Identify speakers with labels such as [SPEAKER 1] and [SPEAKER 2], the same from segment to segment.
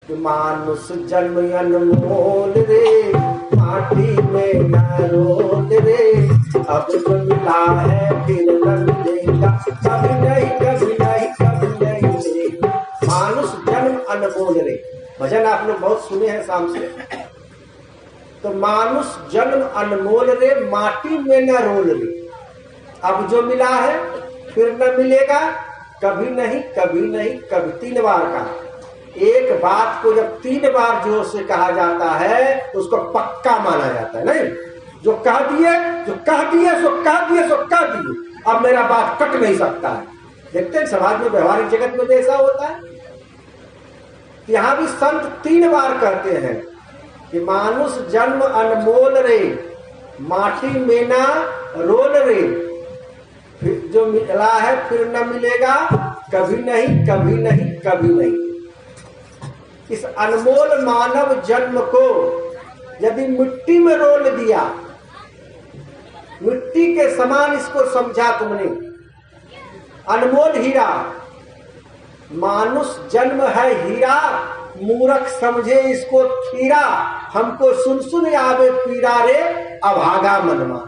[SPEAKER 1] कि मानुष जन्म अनमोल रे, माटी में न रोल रे, अब जो मिला है फिर न मिलेगा, कभी नहीं कभी नहीं कभी नहीं रे। मानुष जन्म अनमोल रे, भजन आप लोग बहुत सुने हैं शाम से। तो मानुष जन्म अनमोल रे, माटी में न रोल रे, अब जो मिला है फिर न मिलेगा, कभी नहीं कभी नहीं कभी। 3 बार का एक बात को जब 3 बार जोर से कहा जाता है उसको पक्का माना जाता है। नहीं, जो कह दिए सो कह दिए, अब मेरा बात कट नहीं सकता है। देखते हैं समाज में, व्यवहारिक जगत में भी ऐसा होता है। यहां भी संत 3 बार कहते हैं कि मानुष जन्म अनमोल रे, माटी में ना रोल रे, फिर जो मिला है फिर न मिलेगा, कभी नहीं कभी नहीं कभी नहीं। इस अनमोल मानव जन्म को यदि मिट्टी में रोल दिया, मिट्टी के समान इसको समझा तुमने, अनमोल हीरा, मानुष जन्म है हीरा, मूर्ख समझे इसको खीरा, हमको सुन सुन आवे पीरा रे, अभागा मनमा।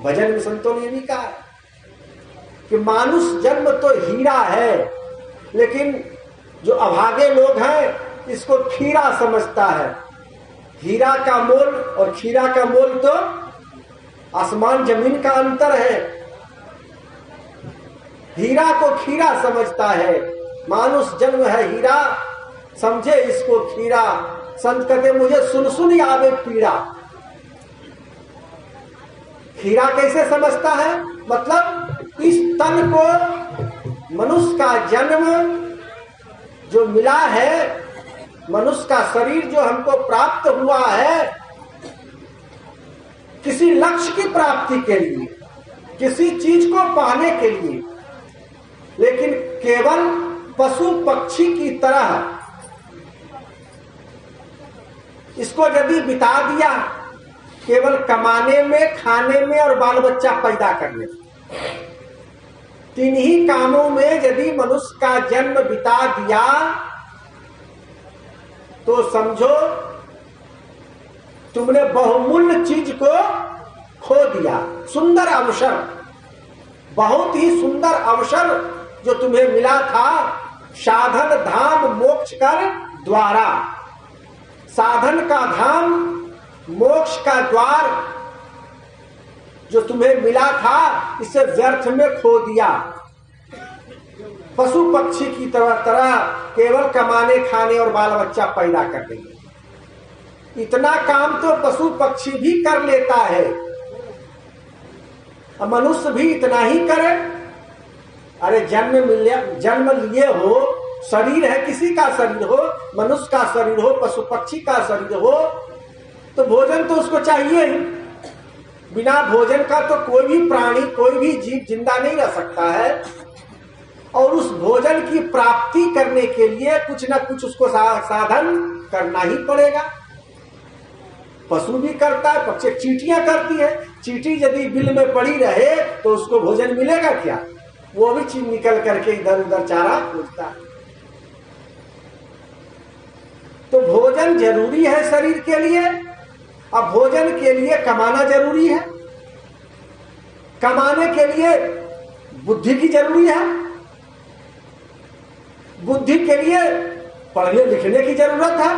[SPEAKER 1] भजन में संतों ने भी कहा कि मानुष जन्म तो हीरा है, लेकिन जो अभागे लोग हैं इसको खीरा समझता है। हीरा का मोल और खीरा का मोल तो आसमान जमीन का अंतर है। हीरा को खीरा समझता है, मानुष जन्म है हीरा, समझे इसको खीरा। संत कहते मुझे सुन सुन आवे पीड़ा। खीरा कैसे समझता है? मतलब इस तन को, मनुष्य का जन्म जो मिला है, मनुष्य का शरीर जो हमको प्राप्त हुआ है, किसी लक्ष्य की प्राप्ति के लिए, किसी चीज को पाने के लिए, लेकिन केवल पशु पक्षी की तरह इसको यदि बिता दिया केवल कमाने में, खाने में और बाल बच्चा पैदा करने में, 3 ही कामों में यदि मनुष्य का जन्म बिता दिया तो समझो तुमने बहुमूल्य चीज को खो दिया। सुंदर अवसर, बहुत ही सुंदर अवसर जो तुम्हें मिला था, साधन धाम मोक्ष कर द्वारा, साधन का धाम मोक्ष का द्वार जो तुम्हें मिला था, इसे व्यर्थ में खो दिया। पशु पक्षी की तरह केवल कमाने, खाने और बाल बच्चा पैदा कर देंगे। इतना काम तो पशु पक्षी भी कर लेता है, मनुष्य भी इतना ही करे। अरे जन्म लिए हो, शरीर है, किसी का शरीर हो, मनुष्य का शरीर हो, पशु पक्षी का शरीर हो, तो भोजन तो उसको चाहिए ही। बिना भोजन का तो कोई भी प्राणी, कोई भी जीव जिंदा नहीं रह सकता है। और उस भोजन की प्राप्ति करने के लिए कुछ न कुछ उसको साधन करना ही पड़ेगा। पशु भी करता है, पक्षी चींटियां करती है। चींटी यदि बिल में पड़ी रहे तो उसको भोजन मिलेगा क्या? वो भी निकल करके इधर उधर चारा खोजता है। तो भोजन जरूरी है शरीर के लिए। अब भोजन के लिए कमाना जरूरी है, कमाने के लिए बुद्धि की जरूरी है, बुद्धि के लिए पढ़ने लिखने की जरूरत है।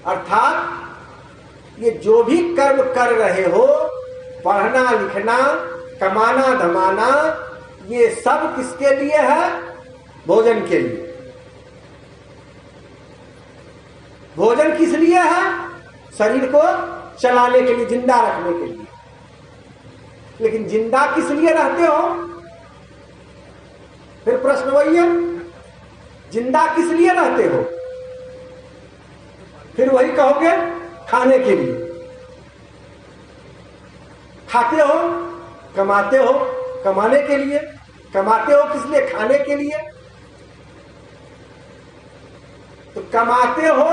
[SPEAKER 1] अर्थात ये जो भी कर्म कर रहे हो, पढ़ना लिखना, कमाना धमाना, ये सब किसके लिए है? भोजन के लिए। भोजन किस लिए है? शरीर को चलाने के लिए, जिंदा रखने के लिए। लेकिन जिंदा किस लिए रहते हो? फिर प्रश्न वही है, जिंदा किस लिए रहते हो? फिर वही कहोगे, खाने के लिए। खाते हो, कमाते हो, कमाने के लिए। कमाते हो किस लिए? खाने के लिए। तो कमाते हो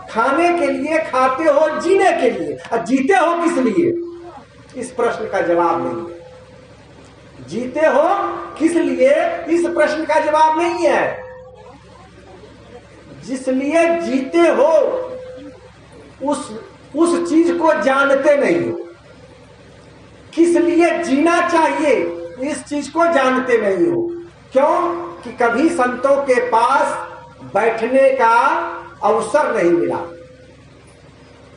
[SPEAKER 1] खाने के लिए, खाते हो जीने के लिए, और जीते हो किस लिए? इस प्रश्न का जवाब नहीं है। जीते हो किस लिए, इस प्रश्न का जवाब नहीं है। जिसलिए जीते हो उस चीज को जानते नहीं हो। किस लिए जीना चाहिए इस चीज को जानते नहीं हो। क्यों कि कभी संतों के पास बैठने का अवसर नहीं मिला,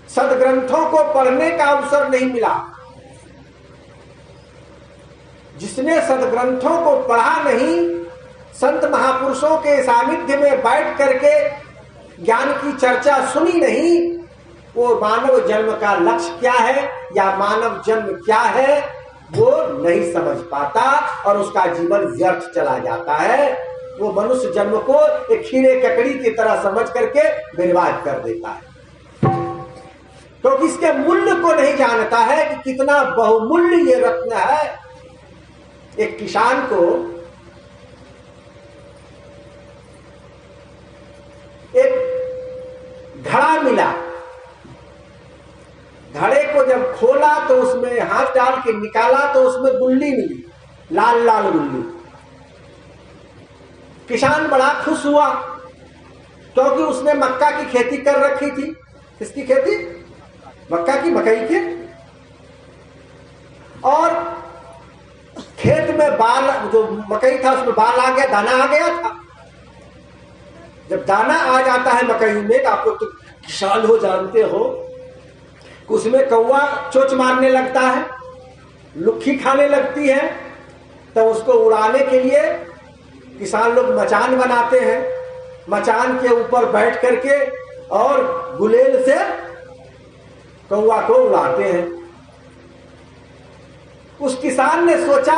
[SPEAKER 1] सदग्रंथों को पढ़ने का अवसर नहीं मिला। जिसने सदग्रंथों को पढ़ा नहीं, संत महापुरुषों के सानिध्य में बैठ करके ज्ञान की चर्चा सुनी नहीं, वो मानव जन्म का लक्ष्य क्या है या मानव जन्म क्या है वो नहीं समझ पाता और उसका जीवन व्यर्थ चला जाता है। वो मनुष्य जन्म को एक खीरे ककड़ी की तरह समझ करके बर्बाद कर देता है, क्योंकि इसके मूल्य को नहीं जानता है कि कितना बहुमूल्य ये रत्न है। एक किसान को एक घड़ा मिला, घड़े को जब खोला तो उसमें हाथ डाल के निकाला तो उसमें गुल्ली मिली, लाल लाल गुल्ली। किसान बड़ा खुश हुआ क्योंकि उसने मक्का की खेती कर रखी थी। किसकी खेती? मक्का की, मकई की। और खेत में बाल, जो मकई था उसमें बाल आ गया, दाना आ गया था। जब दाना आ जाता है मकई में तो आप लोग तो किसान हो, जानते हो, उसमें कौवा चोंच मारने लगता है, लुक्खी खाने लगती है। तो उसको उड़ाने के लिए किसान लोग मचान बनाते हैं, मचान के ऊपर बैठ करके और गुलेल से कौवा को उड़ाते हैं। उस किसान ने सोचा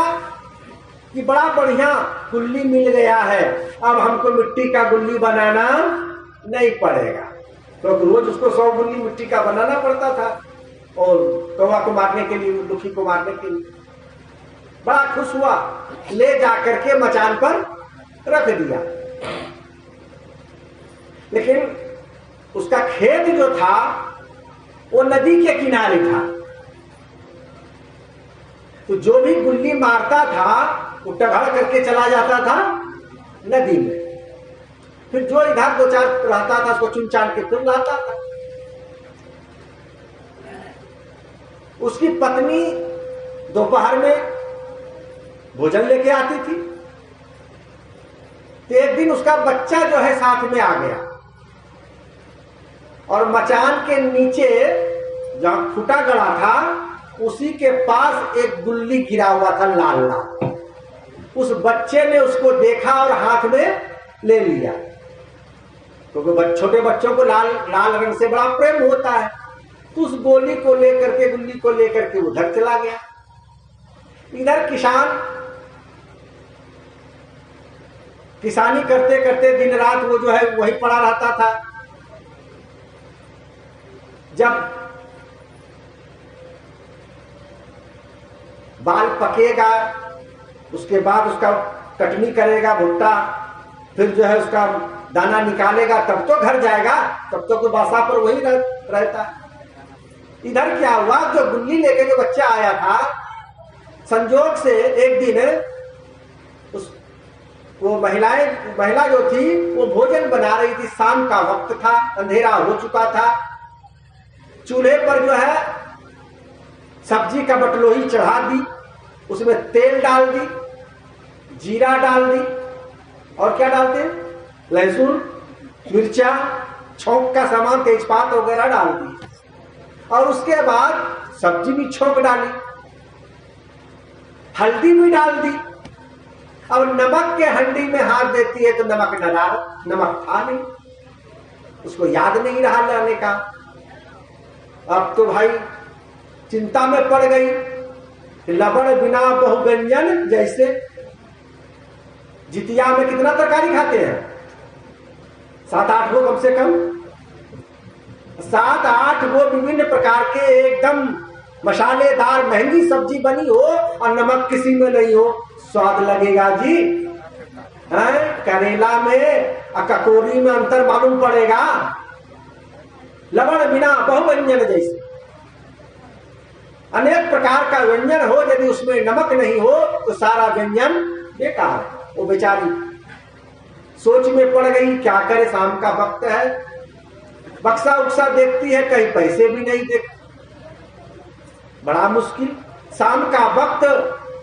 [SPEAKER 1] कि बड़ा बढ़िया गुल्ली मिल गया है, अब हमको मिट्टी का गुल्ली बनाना नहीं पड़ेगा। तो रोज उसको 100 गुल्ली मिट्टी का बनाना पड़ता था और कौवा को मारने के लिए, लुखी को मारने के लिए। बड़ा खुश हुआ, ले जाकर के मचान पर रख दिया। लेकिन उसका खेत जो था वो नदी के किनारे था, तो जो भी गुल्ली मारता था वो टघड़ करके चला जाता था नदी में। फिर जो इधर दो चार रहता था उसको चुन चान के फिर लाता था। उसकी पत्नी दोपहर में भोजन लेके आती थी। तो एक दिन उसका बच्चा जो है साथ में आ गया और मचान के नीचे जहां खूंटा गड़ा था उसी के पास एक गुल्ली गिरा हुआ था, लाल लाल। उस बच्चे ने उसको देखा और हाथ में ले लिया, क्योंकि छोटे बच्चों को लाल लाल रंग से बड़ा प्रेम होता है। तो उस गोली को लेकर के, गुल्ली को लेकर के उधर चला गया। इधर किसान किसानी करते करते दिन रात वो जो है वही पड़ा रहता था। जब बाल पकेगा उसके बाद उसका कटनी करेगा भुट्टा, फिर जो है उसका दाना निकालेगा, तब तो घर जाएगा, तब तो बासा पर वही रहता। इधर क्या हुआ, जो गुल्ली लेके जो बच्चा आया था, संजोग से एक दिन वो महिला जो थी वो भोजन बना रही थी। शाम का वक्त था, अंधेरा हो चुका था। चूल्हे पर जो है सब्जी का बटलोही चढ़ा दी, उसमें तेल डाल दी, जीरा डाल दी और क्या डालते हैं, लहसुन, मिर्चा, छौंक का सामान, तेजपात वगैरह डाल दी और उसके बाद सब्जी भी छौंक डाली, हल्दी भी डाल दी। और नमक के हंडी में हाथ देती है तो नमक था नहीं, उसको याद नहीं रहा लाने का। अब तो भाई चिंता में पड़ गई, लवण बिना बहुव्यंजन। जैसे जितिया में कितना तरकारी खाते हैं, 7-8 गो कम से कम, 7-8 गो विभिन्न प्रकार के एकदम मसालेदार महंगी सब्जी बनी हो और नमक किसी में नहीं हो, स्वाद लगेगा जी? करेला में और ककोरी में अंतर मालूम पड़ेगा। लवण बिना बहुव्यंजन, जैसे अनेक प्रकार का व्यंजन हो, यदि उसमें नमक नहीं हो तो सारा व्यंजन बेकार है। वो बेचारी सोच में पड़ गई, क्या करे, शाम का वक्त है, बक्सा उक्सा देखती है, कहीं पैसे भी नहीं देख, बड़ा मुश्किल। शाम का वक्त,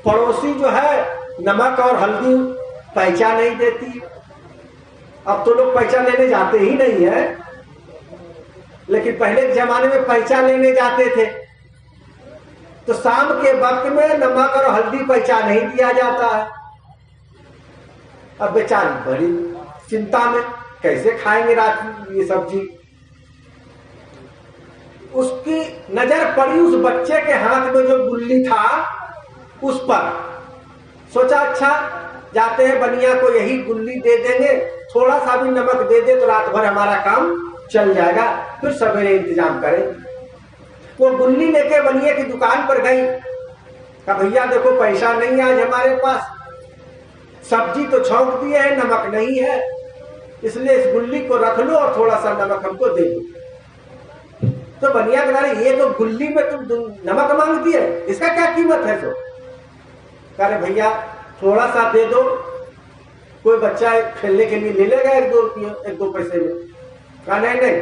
[SPEAKER 1] पड़ोसी जो है नमक और हल्दी पैसा नहीं देती। अब तो लोग पैसा लेने जाते ही नहीं है, लेकिन पहले के जमाने में पैसा लेने जाते थे। तो शाम के वक्त में नमक और हल्दी पैसा नहीं दिया जाता है। अब बेचारी बड़ी चिंता में, कैसे खाएंगे रात में ये सब्जी। उसकी नजर पड़ी उस बच्चे के हाथ में जो गुल्ली था उस पर। सोचा अच्छा जाते हैं बनिया को यही गुल्ली दे देंगे, थोड़ा सा भी नमक दे दे तो रात भर हमारा काम चल जाएगा, फिर सवेरे इंतजाम करें। वो गुल्ली लेके बनिए की दुकान पर गई, कहा भैया देखो पैसा नहीं आज हमारे पास, सब्जी तो छौंक दिए है, नमक नहीं है, इसलिए इस गुल्ली को रख लो और थोड़ा सा नमक हमको दे दो। तो बनिया कह रहे ये तो गुल्ली में तुम नमक मांगती है, इसका क्या कीमत है? तो कह रहे भैया थोड़ा सा दे दो, कोई बच्चा खेलने के लिए ले लेगा 1-2 रुपये 1-2 पैसे में। कहा नहीं नहीं।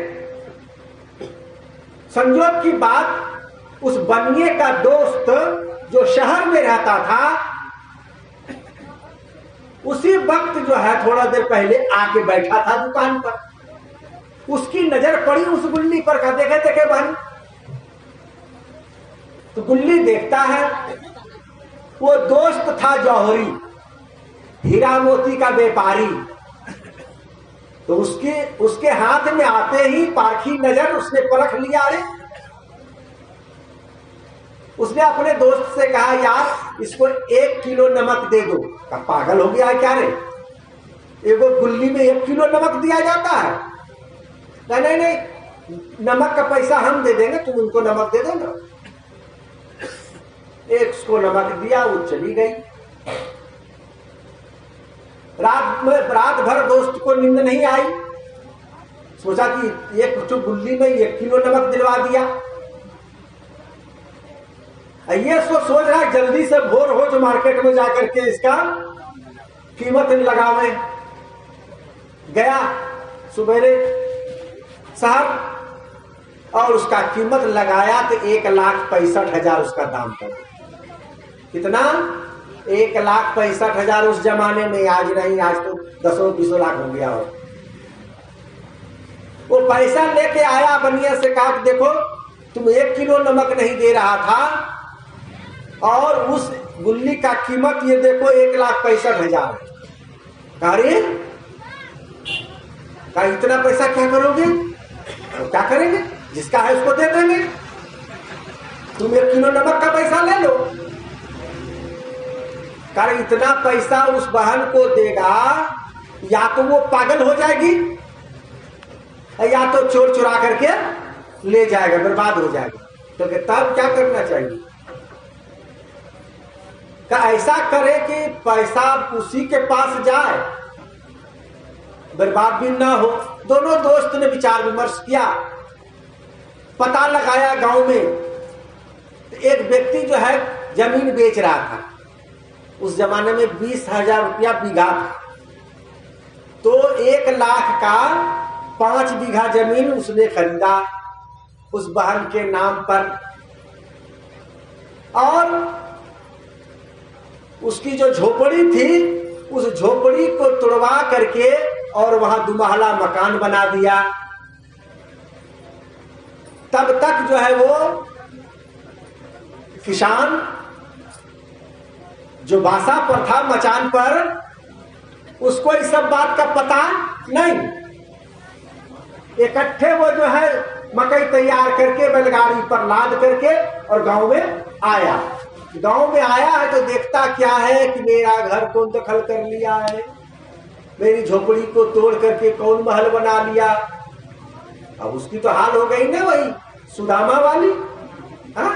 [SPEAKER 1] संजोग की बात, उस बनिए का दोस्त जो शहर में रहता था उसी वक्त जो है थोड़ा देर पहले आके बैठा था दुकान पर। उसकी नजर पड़ी उस गुल्ली पर, का देखे देखे बहन, तो गुल्ली देखता है। वो दोस्त था जौहरी, हीरा मोती का व्यापारी। तो उसके हाथ में आते ही पारखी नजर उसने परख लिया। अरे उसने अपने दोस्त से कहा यार इसको 1 किलो नमक दे दो। का पागल हो गया है क्या रे, एगो गुल्ली में 1 किलो नमक दिया जाता है? नहीं नहीं, नमक का पैसा हम दे देंगे, तुम उनको नमक दे दो ना। एक उसको नमक दिया, वो चली गई। रात भर दोस्त को नींद नहीं आई, सोचा कि एक गुल्ली में 1 किलो नमक दिलवा दिया। ये सोच रहा है जल्दी से भोर हो जो मार्केट में जाकर के इसका कीमत लगावे। गया सुबेरे शहर और उसका कीमत लगाया तो 1,65,000 उसका दाम था। कितना? 1,65,000 उस जमाने में, आज नहीं, आज तो 10-20 लाख हो गया हो। वो पैसा लेके आया, बनिया से कहा कि देखो तुम 1 किलो नमक नहीं दे रहा था और उस गुल्ली का कीमत ये देखो 1,65,000। अरे का इतना पैसा क्या करोगे? क्या करेंगे, जिसका है उसको दे देंगे, तुम 1 किलो नमक का पैसा ले लो। कारण इतना पैसा उस बहन को देगा, या तो वो पागल हो जाएगी या तो चोर चुरा करके ले जाएगा, बर्बाद हो जाएगा। तो तब क्या करना चाहिए? का ऐसा करे कि पैसा उसी के पास जाए, बर्बाद भी ना हो। दोनों दोस्त ने विचार विमर्श किया, पता लगाया गांव में। एक व्यक्ति जो है जमीन बेच रहा था, उस जमाने में 20,000 रुपया बीघा था, तो 1 लाख का 5 बीघा जमीन उसने खरीदा उस बहन के नाम पर। और उसकी जो झोपड़ी थी, उस झोपड़ी को तोड़वा करके और वहां 2 महला मकान बना दिया। तब तक जो है वो किसान जो बासा पर था मचान पर, उसको इस सब बात का पता नहीं। इकट्ठे वो जो है मकई तैयार करके बैलगाड़ी पर लाद करके और गांव में आया। गांव में आया है तो देखता क्या है कि मेरा घर कौन दखल कर लिया है, मेरी झोपड़ी को तोड़ करके कौन महल बना लिया। अब उसकी तो हाल हो गई ना वही सुदामा वाली। हाँ,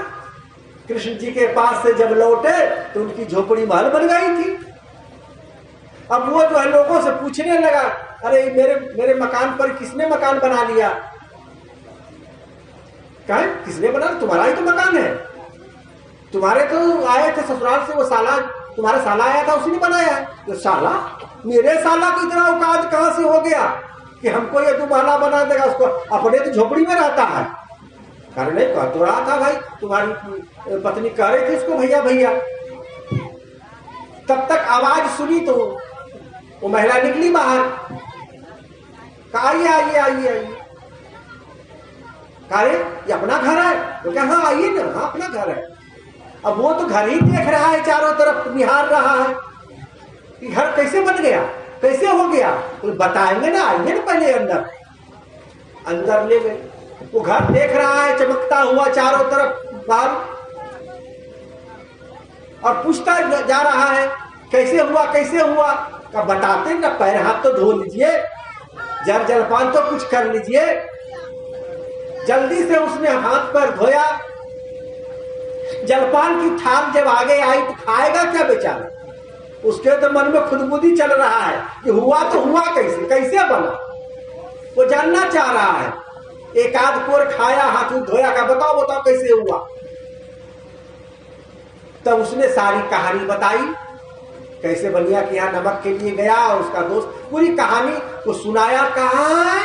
[SPEAKER 1] कृष्ण जी के पास से जब लौटे तो उनकी झोपड़ी महल बन गई थी। अब वो जो है लोगों से पूछने लगा, अरे मेरे मकान पर किसने मकान बना लिया? कहा किसने बना? तुम्हारा ही तो मकान है, तुम्हारे तो आए थे ससुराल से वो साला तुम्हारा साला आया था उसने बनाया है। तो साला, मेरे साला को इतना औकात कहां से हो गया कि हमको ये दुमाला बना देगा? उसको अपने तो झोपड़ी में रहता है। अरे नहीं, कह तो रहा था भाई, तुम्हारी पत्नी कह रही थी इसको भैया भैया। तब तक आवाज सुनी तो वो महिला निकली बाहर, कहा आइए आइए आइए आइए। कहा ये अपना घर है? तो क्या हाँ आइए ना, हाँ अपना घर है। अब वो तो घर ही देख रहा है, चारों तरफ निहार रहा है कि घर कैसे बन गया, कैसे हो गया। तो बताएंगे ना, आइए ना पहले अंदर। अंदर ले गए, वो घर देख रहा है चमकता हुआ चारों तरफ बाहर, और पूछता जा रहा है कैसे हुआ कैसे हुआ। का बताते ना, पैर हाथ तो धो लीजिए, जल जलपान तो कुछ कर लीजिए। जल्दी से उसने हाथ पैर धोया। जलपान की थाल जब आगे आई तो खाएगा क्या बेचारा? उसके तो मन में खुदबुदी चल रहा है कि हुआ तो हुआ कैसे, कैसे बना, वो जानना चाह रहा है। एक आध कोर खाया, हाथ धोया, का बताओ बताओ कैसे हुआ। तब उसने सारी कहानी बताई, कैसे बनिया कि यहाँ नमक के लिए गया और उसका दोस्त, पूरी कहानी को सुनाया। कहा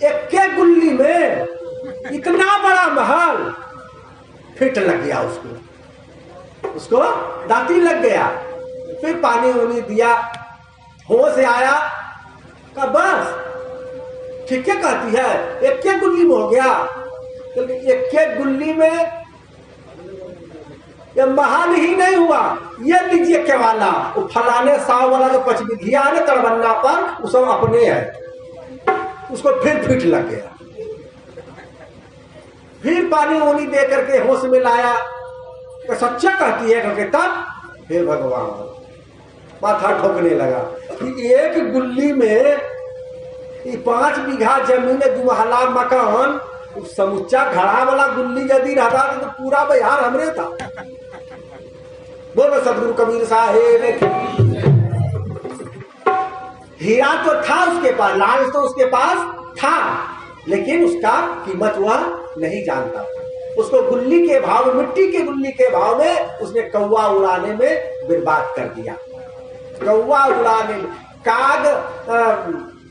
[SPEAKER 1] एक के गुल्ली में इतना बड़ा महल फिट लग गया उसको दांती लग गया। फिर पानी उनी दिया, होश से आया, का बस ठीक है कहती है, एक के गुल्ली में हो गया। तो एक के गुल्ली में ये महल ही नहीं हुआ, ये लीजिए के वाला, वो फलाने साव वाला जो पचबिधिया है ना तड़बन्ना पर, वो सब अपने है। उसको फिर फिट लग गया। फिर पानी उनी दे करके होश में लाया, तो सच्चा कहती है करके, तब हे भगवान माथा ठोकने लगा कि एक गुल्ली में 5 बीघा जमीन, 2 महला मकान, समुच्चा घड़ा वाला गुल्ली यदि रहता तो पूरा बिहार हमरे था। बोलो सदगुरु कबीर साहेब। हीरा तो था उसके पास, लाल तो उसके पास था, लेकिन उसका कीमत वह नहीं जानता था। उसको गुल्ली के भाव, मिट्टी के गुल्ली के भाव में उसने कौवा उड़ाने में बर्बाद कर दिया। कौवा उड़ाने में,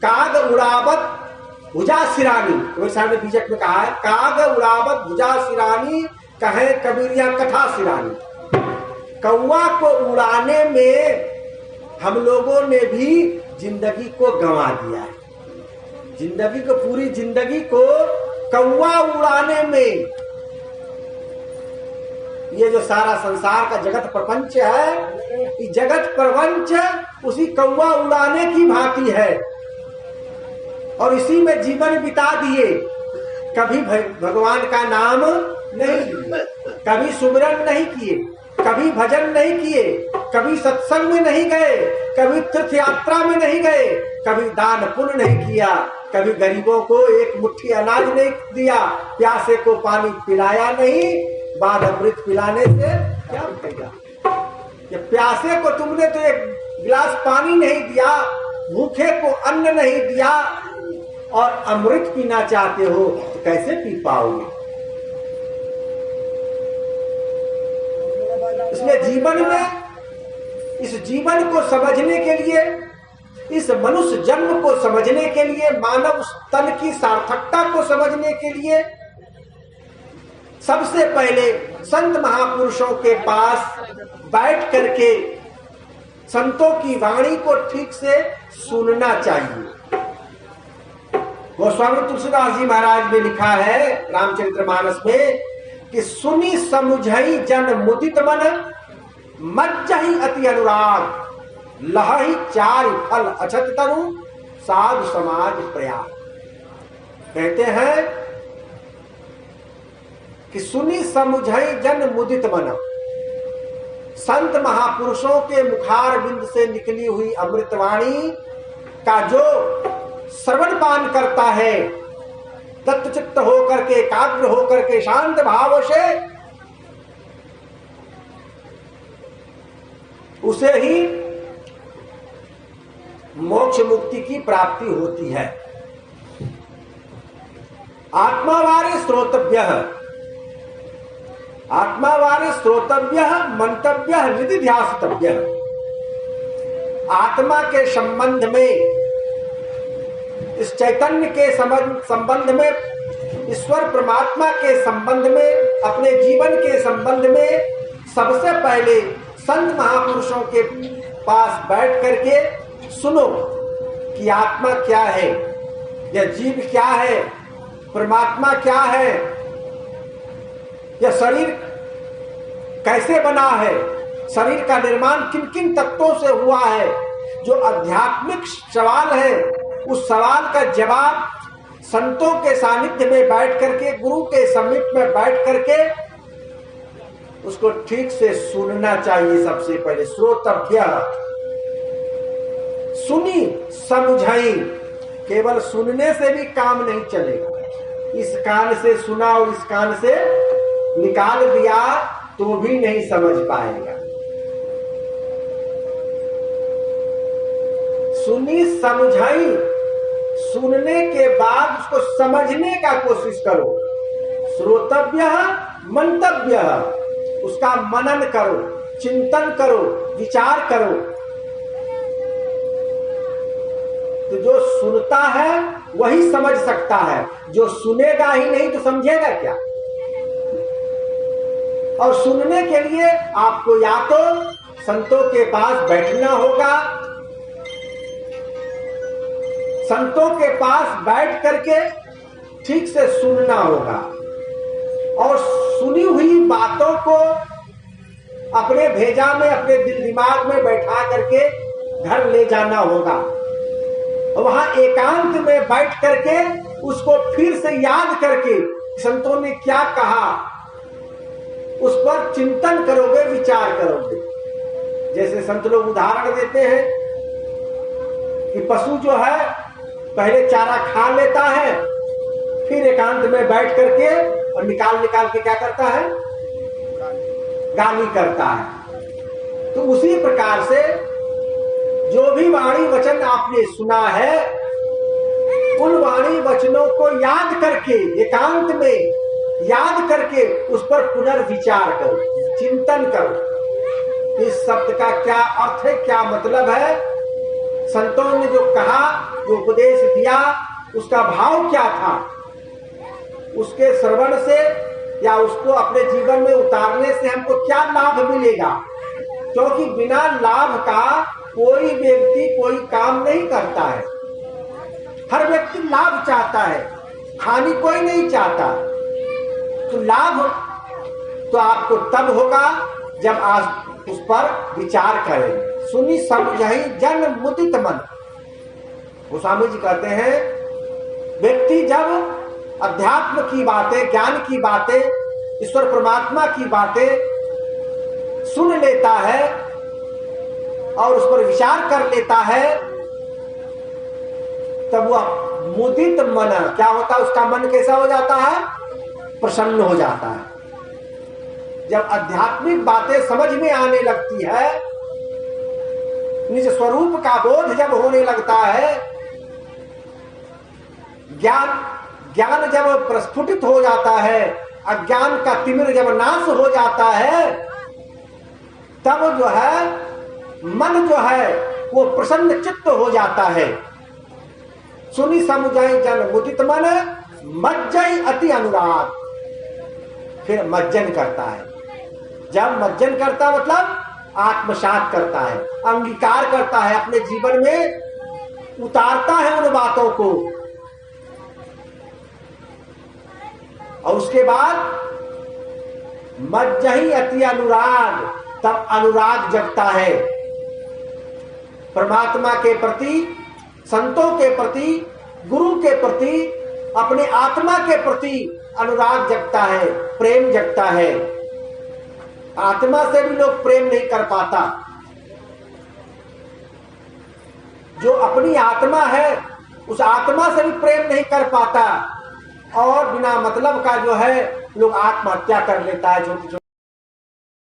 [SPEAKER 1] काग उड़ावत भुजा सिरानी, वैसे बीजक में कहा है, काग उड़ावत भुजा सिरानी, कहे कबीरिया कथा सिरानी। कौवा को उड़ाने में हम लोगों ने भी जिंदगी को गंवा दिया है। जिंदगी को, पूरी जिंदगी को कौवा उड़ाने में, ये जो सारा संसार का जगत प्रपंच है, ये जगत प्रपंच उसी कौवा उड़ाने की भांति है। और इसी में जीवन बिता दिए, कभी भगवान का नाम नहीं, कभी सुमिरन नहीं किए, कभी भजन नहीं किए, कभी सत्संग में नहीं गए, कभी तीर्थ यात्रा में नहीं गए, कभी दान पुण्य नहीं किया, कभी गरीबों को एक मुट्ठी अनाज नहीं दिया, प्यासे को पानी पिलाया नहीं। बाद अमृत पिलाने से क्या मिलेगा? ये प्यासे को तुमने तो एक गिलास पानी नहीं दिया, भूखे को अन्न नहीं दिया, और अमृत पीना चाहते हो तो कैसे पी पाओगे? इसलिए जीवन में, इस जीवन को समझने के लिए, इस मनुष्य जन्म को समझने के लिए, मानव तन की सार्थकता को समझने के लिए, सबसे पहले संत महापुरुषों के पास बैठ करके संतों की वाणी को ठीक से सुनना चाहिए। गोस्वामी तुलसीदास जी महाराज ने लिखा है रामचरितमानस में कि सुनी समुझई जन मुदित मन, मज्जहि अति अनुराग, लहहि चार फल अछत तनु, साधु समाज प्रयाग। कहते हैं कि सुनी समुझई जन मुदित मन, संत महापुरुषों के मुखार बिंद से निकली हुई अमृतवाणी का जो श्रवण पान करता है, तत्चित्त होकर के, एकाग्र होकर के, शांत भाव से, उसे ही मोक्ष मुक्ति की प्राप्ति होती है। आत्मावारे श्रोतव्य, आत्मा वाले श्रोतव्य मंतव्य निधिध्यासितव्य। आत्मा के संबंध में, इस चैतन्य के संबंध में, ईश्वर परमात्मा के संबंध में, अपने जीवन के संबंध में सबसे पहले संत महापुरुषों के पास बैठ करके सुनो कि आत्मा क्या है, यह जीव क्या है, परमात्मा क्या है, यह शरीर कैसे बना है, शरीर का निर्माण किन किन तत्वों से हुआ है। जो आध्यात्मिक सवाल है, उस सवाल का जवाब संतों के सानिध्य में बैठ करके, गुरु के समीप में बैठ करके उसको ठीक से सुनना चाहिए। सबसे पहले श्रोतव्य, सुनी समझाई। केवल सुनने से भी काम नहीं चलेगा। इस कान से सुना और इस कान से निकाल दिया तो भी नहीं समझ पाएगा। सुनी समझाई, सुनने के बाद उसको समझने का कोशिश करो। श्रोतव्य मंतव्य, उसका मनन करो, चिंतन करो, विचार करो। तो जो सुनता है वही समझ सकता है, जो सुनेगा ही नहीं तो समझेगा क्या। और सुनने के लिए आपको या तो संतों के पास बैठना होगा, संतों के पास बैठ करके ठीक से सुनना होगा, और सुनी हुई बातों को अपने भेजा में, अपने दिल दिमाग में बैठा करके घर ले जाना होगा। वहां एकांत में बैठ करके उसको फिर से याद करके संतों ने क्या कहा, उस पर चिंतन करोगे, विचार करोगे। जैसे संत लोग उदाहरण देते हैं कि पशु जो है पहले चारा खा लेता है, फिर एकांत में बैठ करके और निकाल के क्या करता है, गाली करता है। तो उसी प्रकार से जो भी वाणी वचन आपने सुना है, उन वाणी वचनों को याद करके, एकांत में याद करके उस पर पुनर्विचार करो, चिंतन करो। इस शब्द का क्या अर्थ है, क्या मतलब है, संतों ने जो कहा, जो उपदेश दिया, उसका भाव क्या था। उसके श्रवण से या उसको अपने जीवन में उतारने से हमको क्या लाभ मिलेगा। क्योंकि बिना लाभ का कोई व्यक्ति कोई काम नहीं करता है। हर व्यक्ति लाभ चाहता है, हानि कोई नहीं चाहता। तो लाभ तो आपको तब होगा जब आप उस पर विचार करें। सुनी समझाई जन मुदित मन। गोस्वामी जी कहते हैं, व्यक्ति जब अध्यात्म की बातें, ज्ञान की बातें, ईश्वर परमात्मा की बातें सुन लेता है और उस पर विचार कर लेता है, तब वह मुदित मन, क्या होता है, उसका मन कैसा हो जाता है, प्रसन्न हो जाता है। जब आध्यात्मिक बातें समझ में आने लगती है, निज स्वरूप का बोध जब होने लगता है, ज्ञान जब प्रस्फुटित हो जाता है, अज्ञान का तिमिर जब नाश हो जाता है, तब जो है मन जो है वो प्रसन्न चित्त हो जाता है। सुनी समझाई जन मुदित मन, मज्जई अति अनुराग। फिर मज्जन करता है। जब मज्जन करता मतलब आत्मसात करता है, अंगीकार करता है, अपने जीवन में उतारता है उन बातों को। और उसके बाद मज्जही अति अनुराग, तब अनुराग जगता है परमात्मा के प्रति, संतों के प्रति, गुरु के प्रति, अपने आत्मा के प्रति अनुराग जगता है, प्रेम जगता है। आत्मा से भी लोग प्रेम नहीं कर पाता। जो अपनी आत्मा है उस आत्मा से भी प्रेम नहीं कर पाता, और बिना मतलब का जो है लोग आत्महत्या कर लेता है। छोटी